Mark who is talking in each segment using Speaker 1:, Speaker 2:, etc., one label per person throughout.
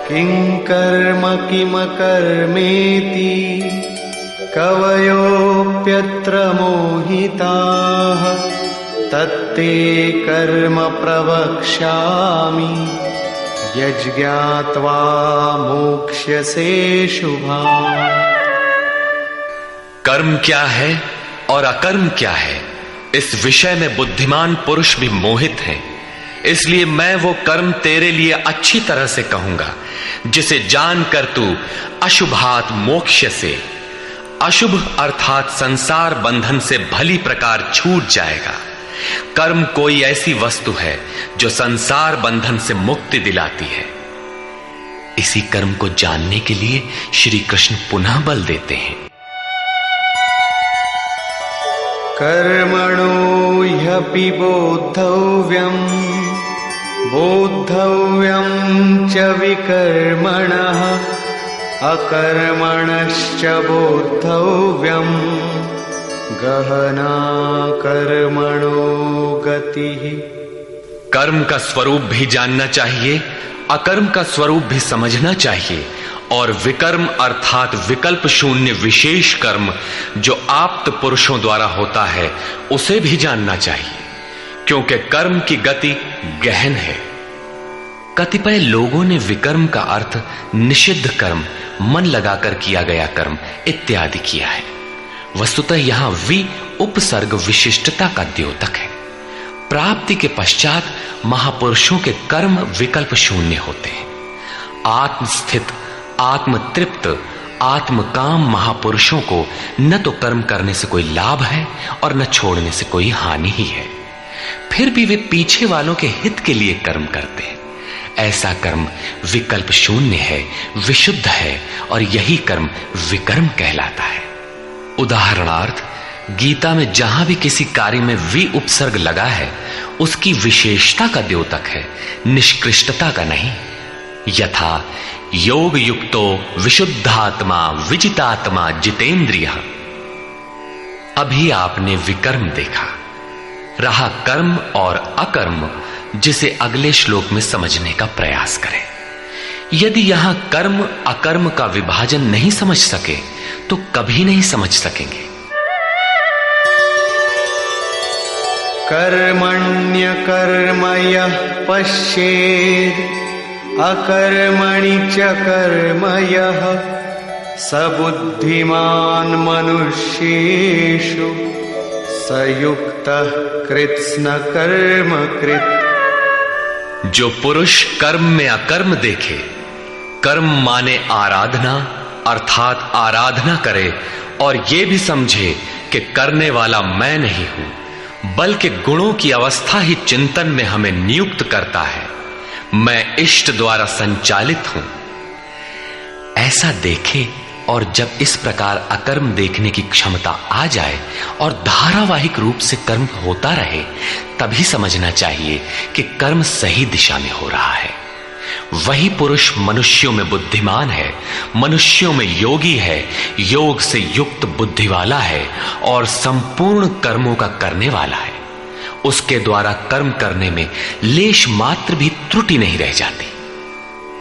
Speaker 1: किं कर्म किमकर्मेति कवयोऽप्यत्र मोहिताः तत्ते कर्म प्रवक्ष्यामि यज्ञात्वा मोक्ष्यसे शुभाम्।
Speaker 2: कर्म क्या है और अकर्म क्या है, इस विषय में बुद्धिमान पुरुष भी मोहित हैं। इसलिए मैं वो कर्म तेरे लिए अच्छी तरह से कहूंगा जिसे जानकर तू अशुभात मोक्ष से, अशुभ अर्थात संसार बंधन से भली प्रकार छूट जाएगा। कर्म कोई ऐसी वस्तु है जो संसार बंधन से मुक्ति दिलाती है। इसी कर्म को जानने के लिए श्री कृष्ण पुनः बल देते हैं।
Speaker 1: कर्मणो ह्यपि बोद्धव्यम् बोद्धव्यम् च विकर्मणः अकर्मणश्च बोद्धव्यम् गहना कर्मणो गतिः।
Speaker 2: कर्म का स्वरूप भी जानना चाहिए, अकर्म का स्वरूप भी समझना चाहिए, और विकर्म अर्थात विकल्प शून्य विशेष कर्म जो आप्त पुरुषों द्वारा होता है उसे भी जानना चाहिए, क्योंकि कर्म की गति गहन है। कतिपय लोगों ने विकर्म का अर्थ निषिद्ध कर्म, मन लगाकर किया गया कर्म इत्यादि किया है। वस्तुतः यहां वि उपसर्ग विशिष्टता का द्योतक है। प्राप्ति के पश्चात महापुरुषों के कर्म विकल्प शून्य होते हैं। आत्मस्थित, आत्मतृप्त, आत्मकाम महापुरुषों को न तो कर्म करने से कोई लाभ है और न छोड़ने से कोई हानि ही है। फिर भी वे पीछे वालों के हित के लिए कर्म करते हैं। ऐसा कर्म विकल्प शून्य है, विशुद्ध है, और यही कर्म विकर्म कहलाता है। उदाहरणार्थ, गीता में जहां भी किसी कार्य में वि उपसर्ग लगा है उसकी विशेषता का द्योतक है, निष्कृष्टता का नहीं। यथा योग युक्तो विशुद्धात्मा विजितात्मा जितेंद्रिय। अभी आपने विकर्म देखा, रहा कर्म और अकर्म, जिसे अगले श्लोक में समझने का प्रयास करें। यदि यहां कर्म अकर्म का विभाजन नहीं समझ सके तो कभी नहीं समझ सकेंगे।
Speaker 1: कर्मण्यकर्म यः पश्येत् अकर्मणि च कर्म यः स बुद्धिमान् मनुष्येषु स युक्तः कृत्स्न कर्म कृत्।
Speaker 2: जो पुरुष कर्म में अकर्म देखे, कर्म माने आराधना अर्थात आराधना करे, और ये भी समझे कि करने वाला मैं नहीं हूं बल्कि गुणों की अवस्था ही चिंतन में हमें नियुक्त करता है, मैं इष्ट द्वारा संचालित हूं, ऐसा देखे। और जब इस प्रकार अकर्म देखने की क्षमता आ जाए और धारावाहिक रूप से कर्म होता रहे, तभी समझना चाहिए कि कर्म सही दिशा में हो रहा है। वही पुरुष मनुष्यों में बुद्धिमान है, मनुष्यों में योगी है, योग से युक्त बुद्धि वाला है और संपूर्ण कर्मों का करने वाला है। उसके द्वारा कर्म करने में लेश मात्र भी त्रुटि नहीं रह जाती।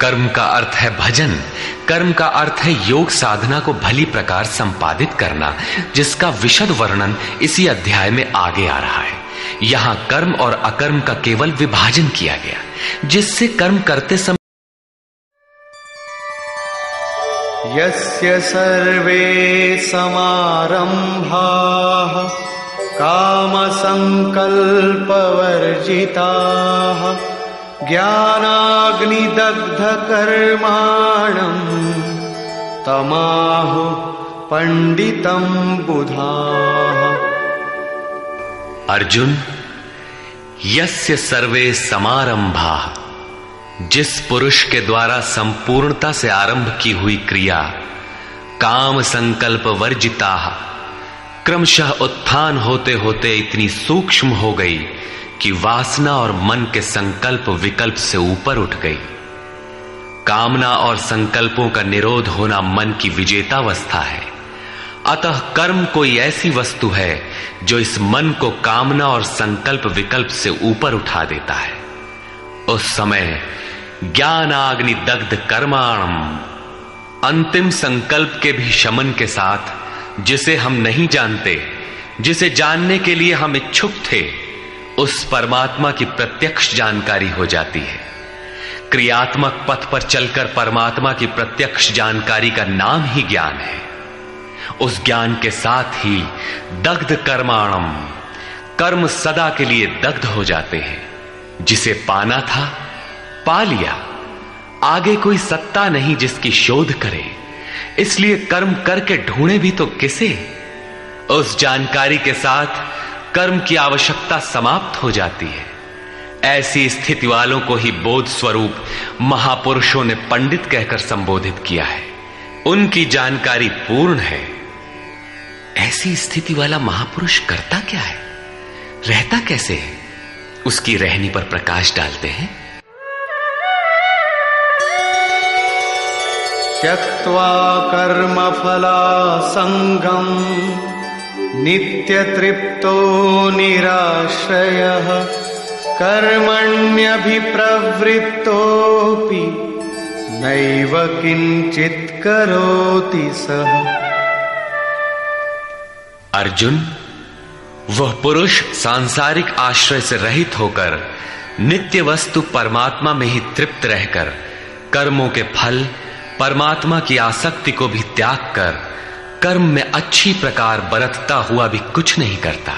Speaker 2: कर्म का अर्थ है भजन, कर्म का अर्थ है योग साधना को भली प्रकार संपादित करना, जिसका विशद वर्णन इसी अध्याय में आगे आ रहा है। यहां कर्म और अकर्म का केवल विभाजन किया गया, जिससे कर्म करते समय
Speaker 1: यस्य सर्वे समारंभाः काम संकल्प वर्जिताः ज्ञानाग्निदग्ध कर्माणम् तमाहु पंडितम बुधाः।
Speaker 2: अर्जुन, यस्य सर्वे समारंभा, जिस पुरुष के द्वारा संपूर्णता से आरंभ की हुई क्रिया काम संकल्प वर्जिता क्रमशः उत्थान होते होते इतनी सूक्ष्म हो गई कि वासना और मन के संकल्प विकल्प से ऊपर उठ गई। कामना और संकल्पों का निरोध होना मन की विजेतावस्था है। अतः कर्म कोई ऐसी वस्तु है जो इस मन को कामना और संकल्प विकल्प से ऊपर उठा देता है। उस समय ज्ञानाग्नि दग्ध कर्माणम। अंतिम संकल्प के भी शमन के साथ जिसे हम नहीं जानते, जिसे जानने के लिए हम इच्छुक थे, उस परमात्मा की प्रत्यक्ष जानकारी हो जाती है। क्रियात्मक पथ पर चलकर परमात्मा की प्रत्यक्ष जानकारी का नाम ही ज्ञान है। उस ज्ञान के साथ ही दग्ध कर्माणम, कर्म सदा के लिए दग्ध हो जाते हैं। जिसे पाना था पा लिया, आगे कोई सत्ता नहीं जिसकी शोध करे, इसलिए कर्म करके ढूंढे भी तो किसे। उस जानकारी के साथ कर्म की आवश्यकता समाप्त हो जाती है। ऐसी स्थिति वालों को ही बोध स्वरूप महापुरुषों ने पंडित कहकर संबोधित किया है। उनकी जानकारी पूर्ण है। ऐसी स्थिति वाला महापुरुष करता क्या है, रहता कैसे है, उसकी रहनी पर प्रकाश डालते हैं।
Speaker 1: त्यक्त्वा कर्मफलासंगम नित्यतृप्तो निराश्रयः कर्मण्यभिप्रवृत्तोऽपि नैव किंचित् करोति सः।
Speaker 2: अर्जुन, वह पुरुष सांसारिक आश्रय से रहित होकर नित्य वस्तु परमात्मा में ही तृप्त रहकर कर्मों के फल परमात्मा की आसक्ति को भी त्याग कर कर्म में अच्छी प्रकार बरतता हुआ भी कुछ नहीं करता।